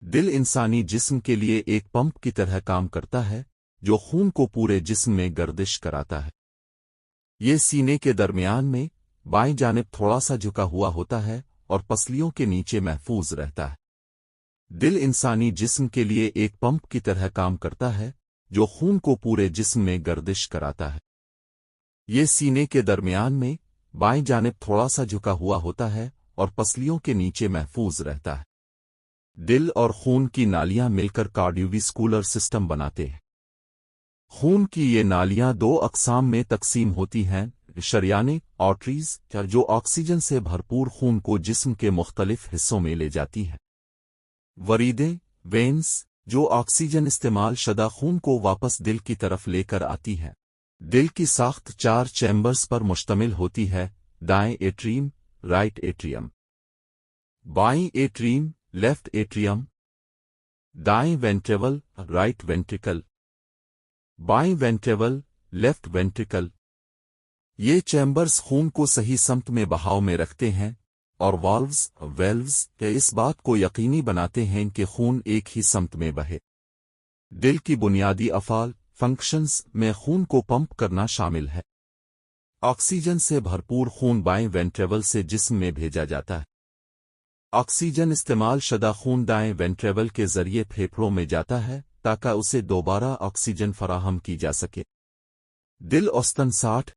دل انسانی جسم کے لیے ایک پمپ کی طرح کام کرتا ہے جو خون کو پورے جسم میں گردش کراتا ہے۔ یہ سینے کے درمیان میں بائیں جانب تھوڑا سا جھکا ہوا ہوتا ہے اور پسلیوں کے نیچے محفوظ رہتا ہے۔ دل انسانی جسم کے لیے ایک پمپ کی طرح کام کرتا ہے جو خون کو پورے جسم میں گردش کراتا ہے۔ یہ سینے کے درمیان میں بائیں جانب تھوڑا سا جھکا ہوا ہوتا ہے اور پسلیوں کے نیچے محفوظ رہتا ہے۔ دل اور خون کی نالیاں مل کر کارڈیوواسکولر سسٹم بناتے ہیں۔ خون کی یہ نالیاں دو اقسام میں تقسیم ہوتی ہیں، شریانیں آرٹریز جو آکسیجن سے بھرپور خون کو جسم کے مختلف حصوں میں لے جاتی ہیں، وریدیں وینز جو آکسیجن استعمال شدہ خون کو واپس دل کی طرف لے کر آتی ہیں۔ دل کی ساخت 4 چیمبرز پر مشتمل ہوتی ہے: دائیں ایٹریم، رائٹ ایٹریم، بائیں ایٹریم، لیفٹ ایٹریم، دائیں وینٹریول، رائٹ وینٹریکل، بائیں وینٹریول، لیفٹ وینٹریکل۔ یہ چیمبرز خون کو صحیح سمت میں بہاؤ میں رکھتے ہیں اور ویلوز اس بات کو یقینی بناتے ہیں کہ خون ایک ہی سمت میں بہے۔ دل کی بنیادی افعال فنکشنز میں خون کو پمپ کرنا شامل ہے۔ آکسیجن سے بھرپور خون بائیں وینٹریول سے جسم میں بھیجا جاتا ہے۔ آکسیجن استعمال شدہ خون دائیں وینٹریول کے ذریعے پھیپھڑوں میں جاتا ہے تاکہ اسے دوبارہ آکسیجن فراہم کی جا سکے۔ دل اوسطاً 60